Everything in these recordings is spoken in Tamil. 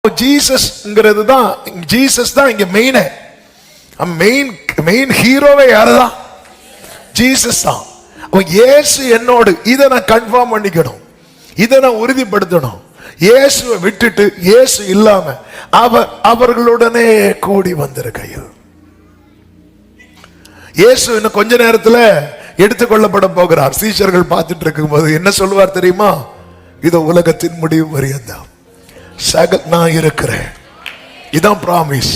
ஜீசஸ்ங்கிறது தான், ஜீசஸ் தான் இங்க மெயின் ஹீரோவே யாருதான்? ஜீசஸ் தான். இயேசு என்னோடு, இதை நான் கன்ஃபார்ம் பண்ணிக்கணும், இதை நான் உறுதிப்படுத்தணும். இயேசுவை விட்டுட்டு இயேசு இல்லாம அவர்களுடனே கூடி வந்திருக்கையில் இயேசு இன்னும் கொஞ்ச நேரத்துல எடுத்துக்கொள்ளப்பட போகிறார். சீஷர்கள் பார்த்துட்டு இருக்கும் போது என்ன சொல்லுவார் தெரியுமா? இது உலகத்தின் முடிவு வரையந்தான் நான் இருக்கிறேன். இதான் பிராமிஸ்.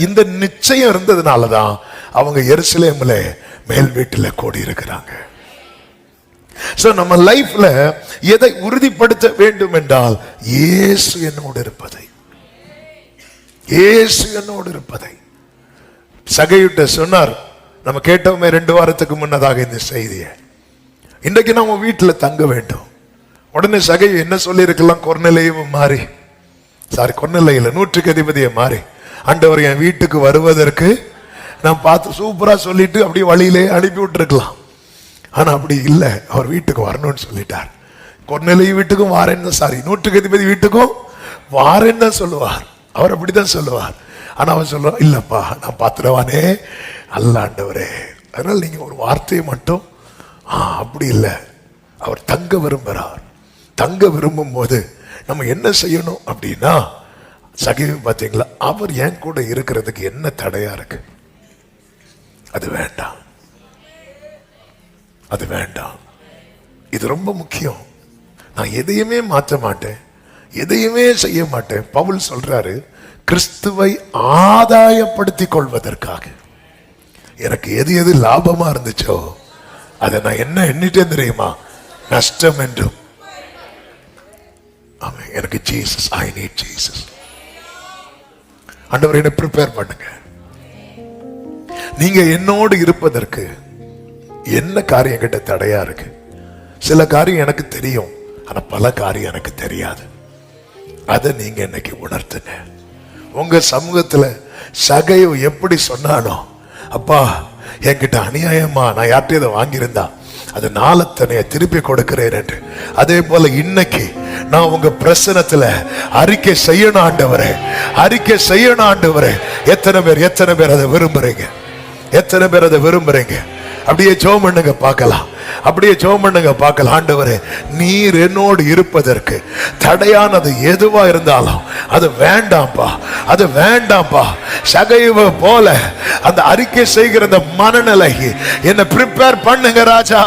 இந்த நிச்சயம் இருந்ததுனாலதான் அவங்க எருசலேம்ல மேல் வீட்டில் கூடி இருக்கிறாங்க. நம்ம லைஃப்ல எதை உறுதிப்படுத்த வேண்டும் என்றால் இயேசு என்னோடு இருப்பதை, இயேசு என்னோடு இருப்பதை. சகையிட்ட சொன்னார், நம்ம கேட்டோமே 2 வாரத்துக்கு முன்னதாக இந்த செய்தியை, இன்றைக்கு நம்ம வீட்டில் தங்க வேண்டும். உடனே சகை என்ன சொல்லி இருக்கலாம்? கொர்நேலியுல 100க்கு அதிபதியை மாறி, ஆண்டவர் என் வீட்டுக்கு வருவதற்கு நான் பார்த்து சூப்பரா சொல்லிட்டு அப்படியே வழியிலே அனுப்பி விட்டுருக்கலாம். ஆனா அப்படி இல்லை, அவர் வீட்டுக்கு வரணும்னு சொல்லிட்டார். கொர்நேலியு வீட்டுக்கும் வாரேன்னு, 100க்கு அதிபதி வீட்டுக்கும் வாரேன்னு தான் சொல்லுவார். அவர் அப்படிதான் சொல்லுவார். ஆனா அவன் சொல்லுவான், இல்லப்பா நான் பார்த்துடவானே அல்ல ஆண்டவரே, அதனால நீங்க ஒரு வார்த்தையை மட்டும். அப்படி இல்லை, அவர் தங்க விரும்புகிறார். தங்க விரும்பும் போது நம்ம என்ன செய்யணும் அப்படின்னா, சகிவு பார்த்தீங்களா, அவர் என் கூட இருக்கிறதுக்கு என்ன தடையா இருக்கு? அது வேண்டாம், அது வேண்டாம். இது ரொம்ப முக்கியம். நான் எதையுமே மாற்ற மாட்டேன், எதையுமே செய்ய மாட்டேன். பவுல் சொல்றாரு, கிறிஸ்துவை ஆதாயப்படுத்திக் கொள்வதற்காக எனக்கு எது லாபமா இருந்துச்சோ அதை நான் என்ன எண்ணிட்டேன் தெரியுமா? நஷ்டம் என்றும். எனக்கு ஜீசஸ், ஐ நீட் ஜீசஸ். ஆண்டவர் என்ன ப்ரிப்பேர் பண்ணுங்க. நீங்க என்னோடு இருப்பதற்கு என்ன காரியம் கிட்ட தடையா இருக்கு? சில காரியம் எனக்கு தெரியும், ஆனா பல காரியம் எனக்கு தெரியாது. அதை நீங்க இன்னைக்கு உணர்த்துங்க. உங்க சமூகத்துல சகையோ எப்படி சொன்னானோ, அப்பா என்கிட்ட அநியாயமா நான் யார்கிட்ட இதை வாங்கியிருந்தா அது நாளத்தனைய திருப்பி கொடுக்கிறேன் என்று, அதே போல இன்னைக்கு நான் உங்க பிரசனத்துல அறிக்கை செய்யணும் ஆண்டவரே, அறிக்கை செய்யணும் ஆண்டவரே. எத்தனை பேர் அதை விரும்புறீங்க? எத்தனை பேர் அதை விரும்புறீங்க? அப்படியே ஜெபம் பண்ணுங்க பார்க்கலாம், அப்படியே ஜெபம் பண்ணுங்க பார்க்கலாம். ஆண்டவரே, நீர் என்னோடு இருப்பதற்கு தடையானது எதுவா இருந்தாலும் அது வேண்டாம்பா, அது வேண்டாம்பா. சகைவை போல அந்த அறிக்கை செய்கிற அந்த மனநிலை என்ன ப்ரிப்பேர் பண்ணுங்க ராஜா.